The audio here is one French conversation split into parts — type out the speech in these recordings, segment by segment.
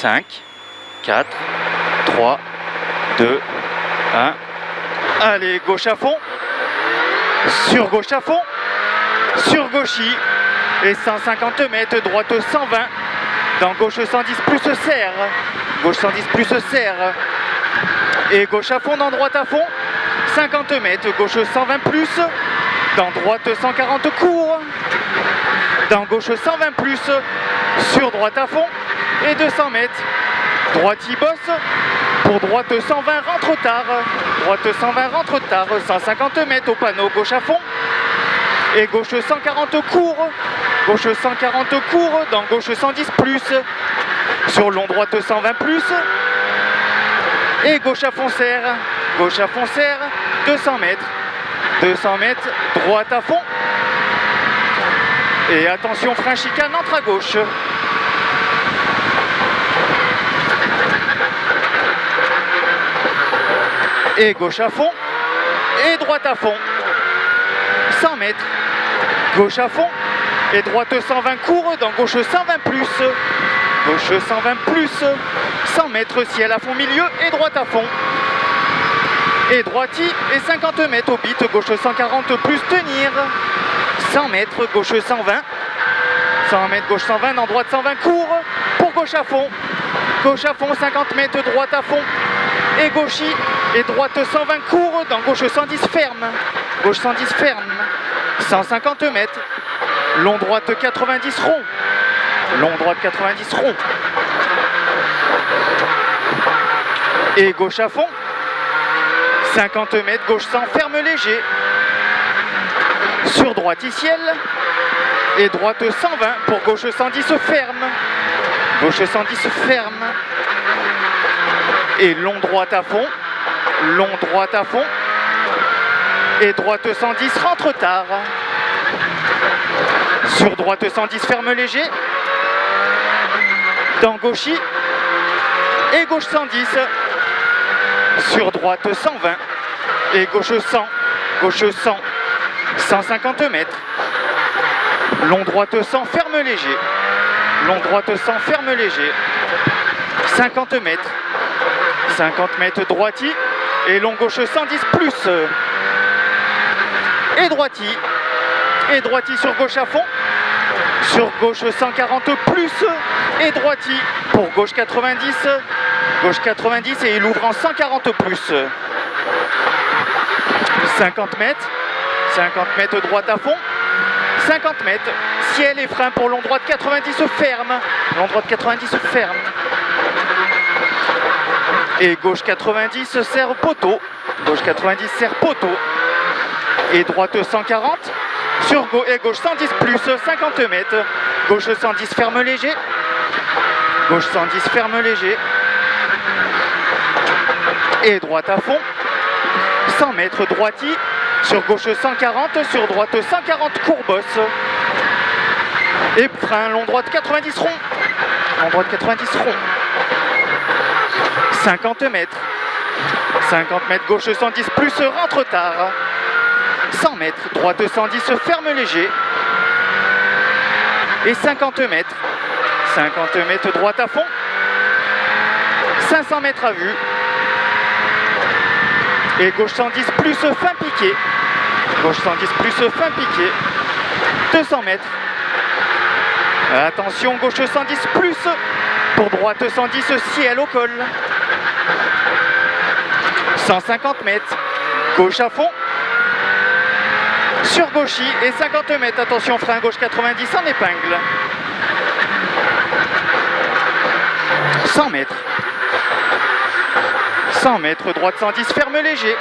5, 4, 3, 2, 1. Allez, gauche à fond. Sur gauche à fond. Sur gauchis. Et 150 mètres, droite 120. Dans gauche 110 plus serre. Gauche 110 plus serre. Et gauche à fond dans droite à fond. 50 mètres, gauche 120 plus. Dans droite 140 court. Dans gauche 120 plus. Sur droite à fond. Et 200 mètres. Droite y bosse. Pour droite 120 rentre tard. Droite 120 rentre tard. 150 mètres au panneau gauche à fond. Et gauche 140 court. Gauche 140 court. Dans gauche 110 plus. Sur long droite 120 plus. Et gauche à fond serre. Gauche à fond serre. 200 mètres. 200 mètres. Droite à fond. Et attention, frein chicane entre à gauche. Et gauche à fond. Et droite à fond. 100 mètres. Gauche à fond. Et droite 120 court. Dans gauche 120 plus. Gauche 120 plus. 100 mètres ciel à fond milieu. Et droite à fond. Et droiti. Et 50 mètres au bit. Gauche 140 plus tenir. 100 mètres. Gauche 120. 100 mètres gauche 120. Dans droite 120 court. Pour gauche à fond. Gauche à fond 50 mètres. Droite à fond. Et gauchis. Et droite 120 court. Dans gauche 110 ferme. Gauche 110 ferme. 150 mètres. Long droite 90 rond. Long droite 90 rond. Et gauche à fond. 50 mètres. Gauche 100 ferme léger. Sur droite ciel. Et droite 120. Pour gauche 110 ferme. Gauche 110 ferme. Et long droite à fond. Long droite à fond. Et droite 110 rentre tard. Sur droite 110 ferme léger. Dans gauchis. Et gauche 110. Sur droite 120. Et gauche 100. Gauche 100. 150 mètres. Long droite 100 ferme léger. Long droite 100 ferme léger. 50 mètres. 50 mètres droiti. Et long gauche 110 plus. Et droiti. Et droiti sur gauche à fond. Sur gauche 140 plus. Et droiti pour gauche 90. Gauche 90 et il ouvre en 140 plus. 50 mètres. 50 mètres droite à fond. 50 mètres. Ciel et frein pour long droite 90 ferme. Long droite 90 ferme. Et gauche 90 serre poteau. Gauche 90 serre poteau. Et droite 140. Sur et gauche 110 plus 50 mètres. Gauche 110 ferme léger. Gauche 110 ferme léger. Et droite à fond. 100 mètres droiti. Sur gauche 140. Sur droite 140 courbosse. Et frein long droite 90 rond. Long droite 90 rond. 50 mètres. 50 mètres gauche 110 plus rentre tard. 100 mètres droite 110 ferme léger. Et 50 mètres. 50 mètres droite à fond. 500 mètres à vue. Et gauche 110 plus fin piqué. Gauche 110 plus fin piqué. 200 mètres. Attention, gauche 110 plus. Pour droite 110 ciel au col. 150 mètres. Gauche à fond. Sur gauchis et 50 mètres. Attention, frein gauche 90 en épingle. 100 mètres. 100 mètres, droite 110, ferme léger.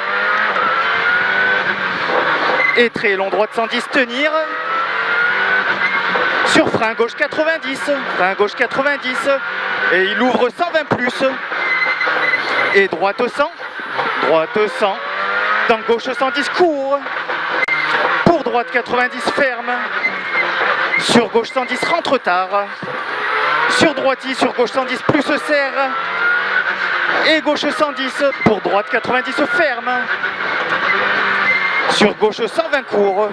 Et très long, droite 110, tenir. Sur frein gauche 90. Frein gauche 90. Et il ouvre 120 plus. Et droite 100. Droite 100. Dans gauche 110, court. Pour droite 90, ferme. Sur gauche 110, rentre tard. Sur droiti, sur gauche 110, plus serre. Et gauche 110, pour droite 90, ferme. Sur gauche 120 court.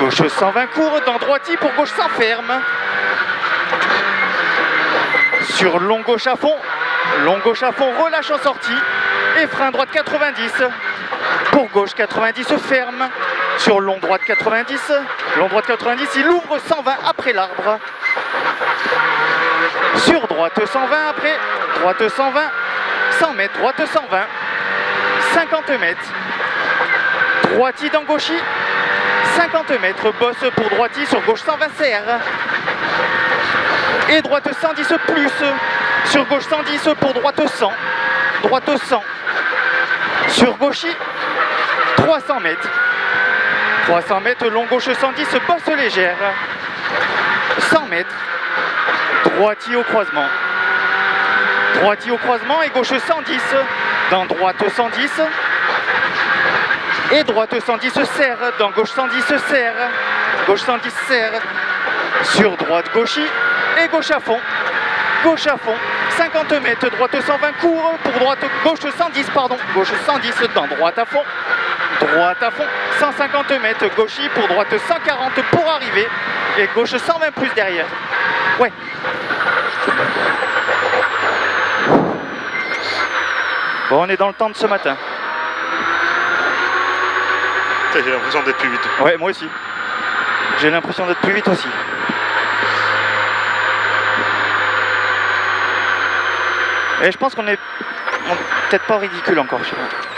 Gauche 120 court, dans droiti, pour gauche 100 ferme. sur long gauche à fond, relâche en sortie et frein droite 90. Pour gauche 90 ferme, sur long droite 90, il ouvre 120 après l'arbre. Sur droite 120 après, droite 120, 100 mètres, droite 120, 50 mètres. Droiti dans gauchi, 50 mètres, bosse pour droiti sur gauche 120 serre. Et droite 110 plus, sur gauche 110 pour droite 100, droite 100. Sur gauchi, 300 mètres. 300 mètres, long gauche 110, bosse légère. 100 mètres. Droiti au croisement. Droiti au croisement et gauche 110. Dans droite 110. Et droite 110 serre. Dans gauche 110 serre. Gauche 110 serre. Sur droite gauchi et gauche à fond. Gauche à fond. 50 mètres, droite 120 court pour droite, gauche 110, pardon. Gauche 110 dans droite à fond. Droite à fond. 150 mètres, gauchi pour droite 140 pour arriver. Et gauche 120 plus derrière. Ouais. Bon, on est dans le temps de ce matin. J'ai l'impression d'être plus vite. Ouais, moi aussi. J'ai l'impression d'être plus vite aussi. Et je pense qu'on est peut-être pas ridicule encore, je sais pas.